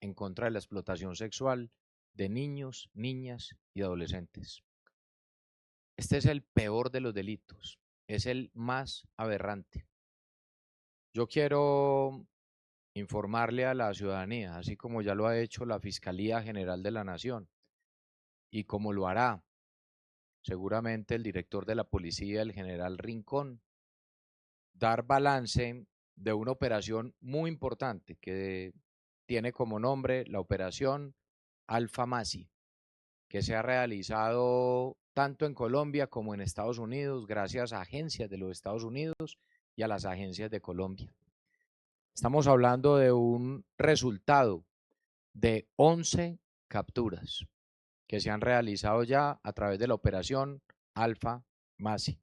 en contra de la explotación sexual de niños, niñas y adolescentes. Este es el peor de los delitos, es el más aberrante. Yo quiero informarle a la ciudadanía, así como ya lo ha hecho la Fiscalía General de la Nación y como lo hará seguramente el director de la policía, el general Rincón, dar balance de una operación muy importante que tiene como nombre la operación Alfa Masi, que se ha realizado tanto en Colombia como en Estados Unidos, gracias a agencias de los Estados Unidos y a las agencias de Colombia. Estamos hablando de un resultado de 11 capturas que se han realizado ya a través de la operación Alfa Masi.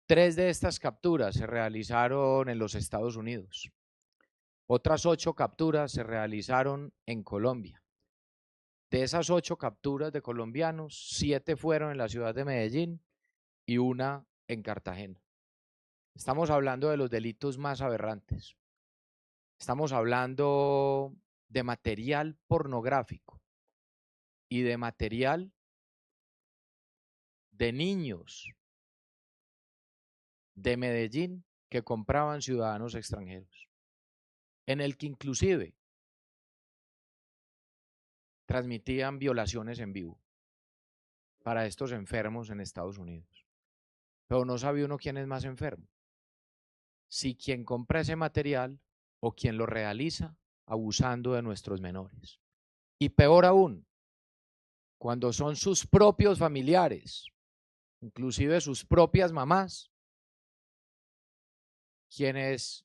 3 de estas capturas se realizaron en los Estados Unidos. Otras 8 capturas se realizaron en Colombia. De esas 8 capturas de colombianos, 7 fueron en la ciudad de Medellín y una en Cartagena. Estamos hablando de los delitos más aberrantes. Estamos hablando de material pornográfico y de material de niños de Medellín que compraban ciudadanos extranjeros, en el que inclusive transmitían violaciones en vivo para estos enfermos en Estados Unidos. Pero no sabe uno quién es más enfermo. Si quien compra ese material o quien lo realiza abusando de nuestros menores. Y peor aún, cuando son sus propios familiares, inclusive sus propias mamás, quienes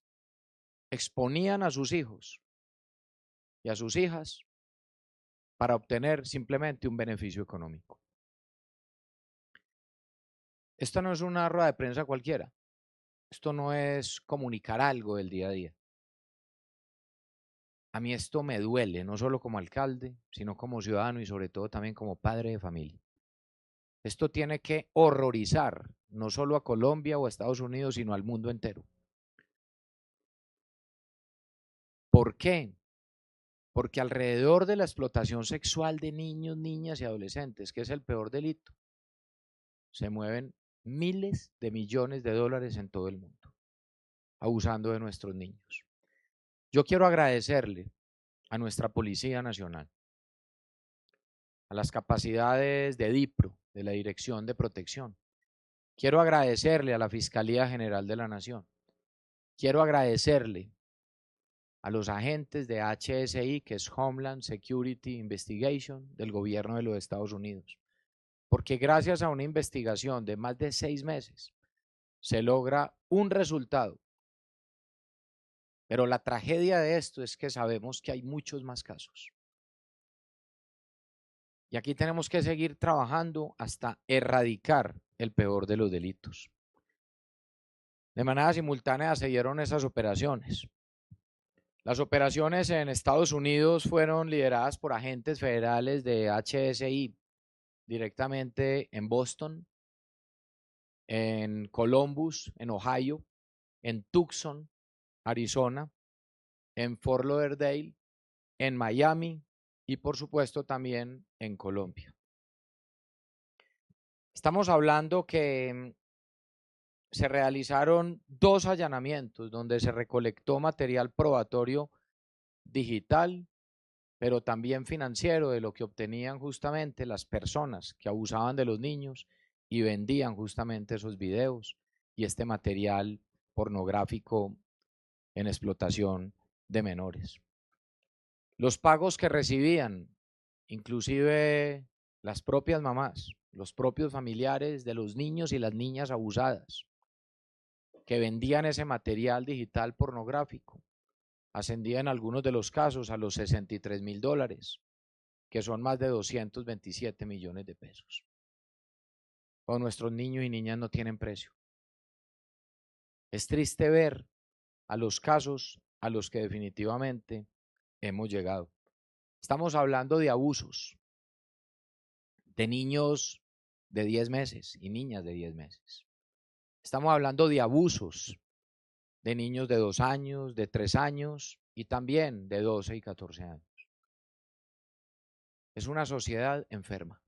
exponían a sus hijos y a sus hijas para obtener simplemente un beneficio económico. Esto no es una rueda de prensa cualquiera. Esto no es comunicar algo del día a día. A mí esto me duele, no solo como alcalde, sino como ciudadano y sobre todo también como padre de familia. Esto tiene que horrorizar no solo a Colombia o a Estados Unidos, sino al mundo entero. ¿Por qué? Porque alrededor de la explotación sexual de niños, niñas y adolescentes, que es el peor delito, se mueven miles de millones de dólares en todo el mundo, abusando de nuestros niños. Yo quiero agradecerle a nuestra Policía Nacional, a las capacidades de DIPRO, de la Dirección de Protección. Quiero agradecerle a la Fiscalía General de la Nación. Quiero agradecerle a los agentes de HSI, que es Homeland Security Investigation, del gobierno de los Estados Unidos. Porque gracias a una investigación de más de 6 meses, se logra un resultado. Pero la tragedia de esto es que sabemos que hay muchos más casos. Y aquí tenemos que seguir trabajando hasta erradicar el peor de los delitos. De manera simultánea se dieron esas operaciones. Las operaciones en Estados Unidos fueron lideradas por agentes federales de HSI, directamente en Boston, en Columbus, en Ohio, en Tucson, Arizona, en Fort Lauderdale, en Miami y por supuesto también en Colombia. Estamos hablando que se realizaron 2 allanamientos donde se recolectó material probatorio digital, pero también financiero, de lo que obtenían justamente las personas que abusaban de los niños y vendían justamente esos videos y este material pornográfico en explotación de menores. Los pagos que recibían, inclusive las propias mamás, los propios familiares de los niños y las niñas abusadas, que vendían ese material digital pornográfico, ascendía en algunos de los casos a los 63.000 dólares, que son más de 227 millones de pesos. O nuestros niños y niñas no tienen precio. Es triste ver a los casos a los que definitivamente hemos llegado. Estamos hablando de abusos de niños de 10 meses y niñas de 10 meses. Estamos hablando de abusos de niños de 2 años, de 3 años y también de 12 y 14 años. Es una sociedad enferma.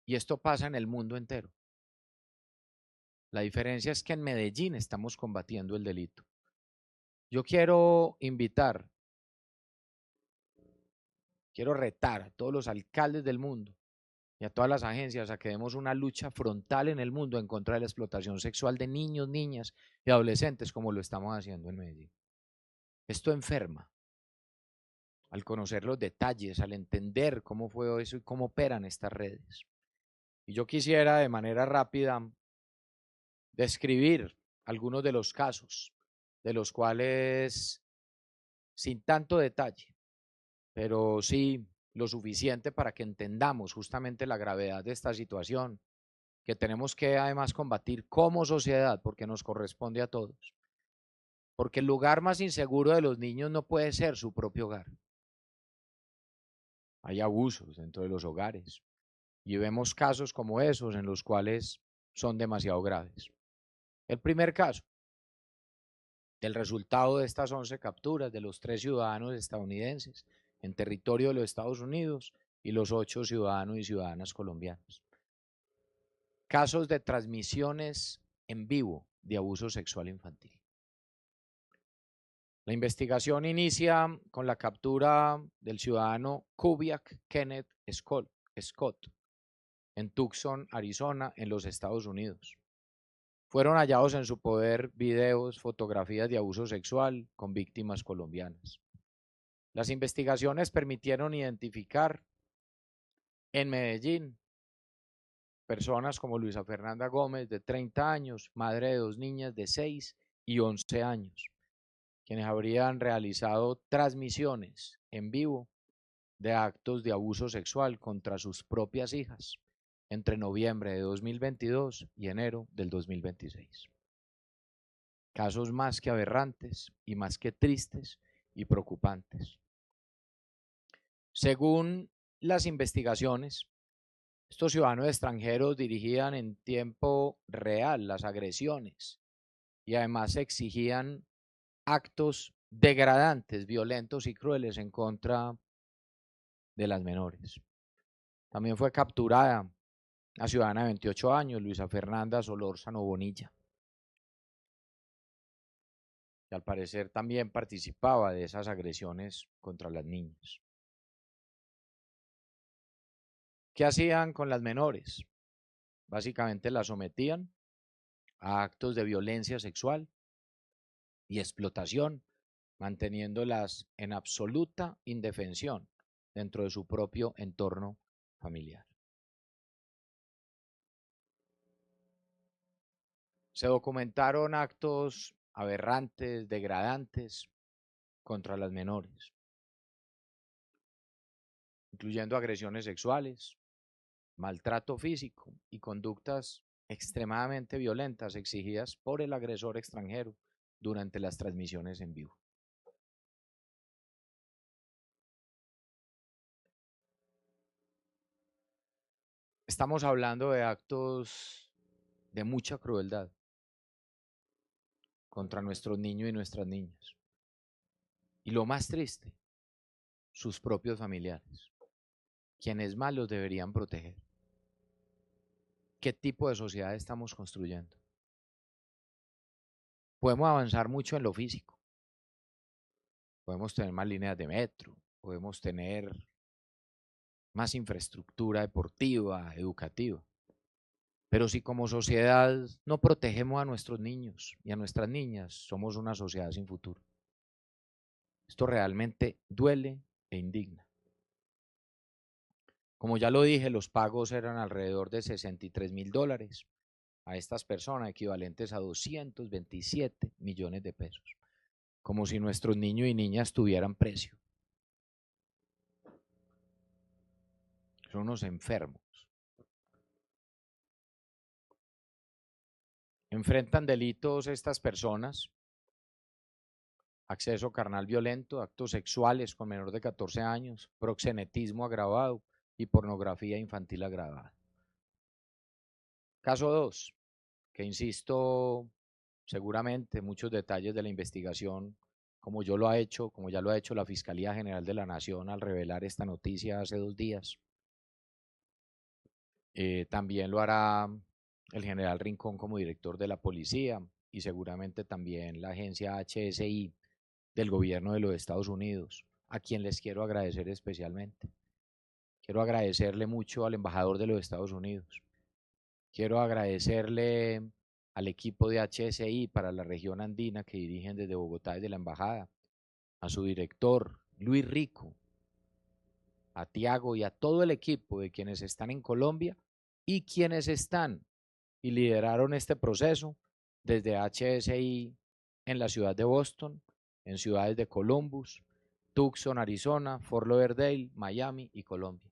Y esto pasa en el mundo entero. La diferencia es que en Medellín estamos combatiendo el delito. Yo quiero invitar, quiero retar a todos los alcaldes del mundo y a todas las agencias a que demos una lucha frontal en el mundo en contra de la explotación sexual de niños, niñas y adolescentes como lo estamos haciendo en Medellín. Esto enferma. Al conocer los detalles, al entender cómo fue eso y cómo operan estas redes. Y yo quisiera de manera rápida describir algunos de los casos, de los cuales, sin tanto detalle, pero sí lo suficiente para que entendamos justamente la gravedad de esta situación, que tenemos que además combatir como sociedad, porque nos corresponde a todos. Porque el lugar más inseguro de los niños no puede ser su propio hogar. Hay abusos dentro de los hogares y vemos casos como esos en los cuales son demasiado graves. El primer caso, el resultado de estas 11 capturas de los 3 ciudadanos estadounidenses en territorio de los Estados Unidos y los 8 ciudadanos y ciudadanas colombianos. Casos de transmisiones en vivo de abuso sexual infantil. La investigación inicia con la captura del ciudadano Kubiak Kenneth Scott en Tucson, Arizona, en los Estados Unidos. Fueron hallados en su poder videos, fotografías de abuso sexual con víctimas colombianas. Las investigaciones permitieron identificar en Medellín personas como Luisa Fernanda Gómez, de 30 años, madre de 2 niñas de 6 y 11 años, quienes habrían realizado transmisiones en vivo de actos de abuso sexual contra sus propias hijas entre noviembre de 2022 y enero del 2026. Casos más que aberrantes y más que tristes y preocupantes. Según las investigaciones, estos ciudadanos extranjeros dirigían en tiempo real las agresiones y además exigían actos degradantes, violentos y crueles en contra de las menores. También fue capturada la ciudadana de 28 años, Luisa Fernanda Solórzano Bonilla, que al parecer también participaba de esas agresiones contra las niñas. ¿Qué hacían con las menores? Básicamente las sometían a actos de violencia sexual y explotación, manteniéndolas en absoluta indefensión dentro de su propio entorno familiar. Se documentaron actos aberrantes, degradantes contra las menores, incluyendo agresiones sexuales, maltrato físico y conductas extremadamente violentas exigidas por el agresor extranjero durante las transmisiones en vivo. Estamos hablando de actos de mucha crueldad contra nuestros niños y nuestras niñas. Y lo más triste, sus propios familiares, quienes más los deberían proteger. ¿Qué tipo de sociedad estamos construyendo? Podemos avanzar mucho en lo físico. Podemos tener más líneas de metro, podemos tener más infraestructura deportiva, educativa. Pero si como sociedad no protegemos a nuestros niños y a nuestras niñas, somos una sociedad sin futuro. Esto realmente duele e indigna. Como ya lo dije, los pagos eran alrededor de $63.000 a estas personas, equivalentes a 227 millones de pesos. Como si nuestros niños y niñas tuvieran precio. Son unos enfermos. Enfrentan delitos estas personas: acceso carnal violento, actos sexuales con menor de 14 años, proxenetismo agravado y pornografía infantil agravada. Caso 2, que insisto seguramente muchos detalles de la investigación, como yo lo ha hecho, como ya lo ha hecho la Fiscalía General de la Nación al revelar esta noticia hace 2 días. También lo hará el general Rincón como director de la policía y seguramente también la agencia HSI del gobierno de los Estados Unidos, a quien les quiero agradecer especialmente. Quiero agradecerle mucho al embajador de los Estados Unidos. Quiero agradecerle al equipo de HSI para la región andina que dirigen desde Bogotá, desde la embajada, a su director, Luis Rico, a Tiago y a todo el equipo de quienes están en Colombia y quienes están y lideraron este proceso desde HSI en la ciudad de Boston, en ciudades de Columbus, Tucson, Arizona, Fort Lauderdale, Miami y Colombia.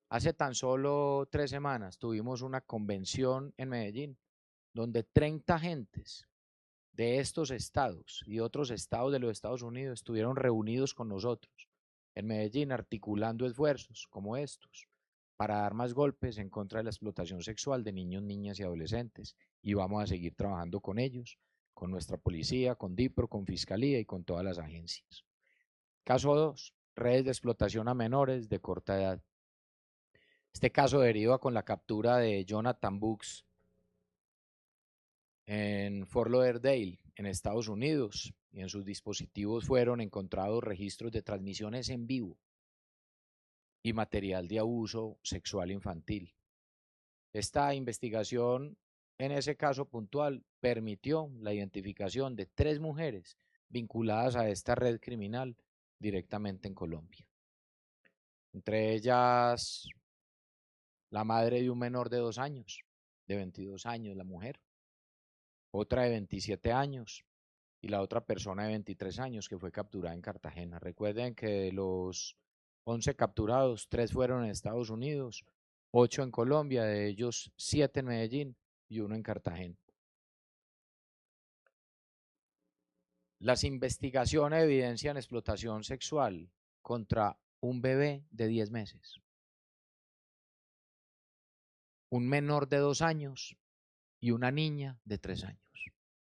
Hace tan solo 3 semanas tuvimos una convención en Medellín donde 30 agentes de estos estados y otros estados de los Estados Unidos estuvieron reunidos con nosotros en Medellín articulando esfuerzos como estos para dar más golpes en contra de la explotación sexual de niños, niñas y adolescentes. Y vamos a seguir trabajando con ellos, con nuestra policía, con DIPRO, con Fiscalía y con todas las agencias. Caso 2, redes de explotación a menores de corta edad. Este caso deriva con la captura de Jonathan Books en Fort Lauderdale, en Estados Unidos, y en sus dispositivos fueron encontrados registros de transmisiones en vivo y material de abuso sexual infantil. Esta investigación, en ese caso puntual, permitió la identificación de 3 mujeres vinculadas a esta red criminal directamente en Colombia. Entre ellas, la madre de un menor de 2 años, de 22 años la mujer, otra de 27 años y la otra persona de 23 años que fue capturada en Cartagena. Recuerden que de los 11 capturados, 3 fueron en Estados Unidos, 8 en Colombia, de ellos 7 en Medellín y 1 en Cartagena. Las investigaciones evidencian explotación sexual contra un bebé de 10 meses, un menor de 2 años y una niña de 3 años.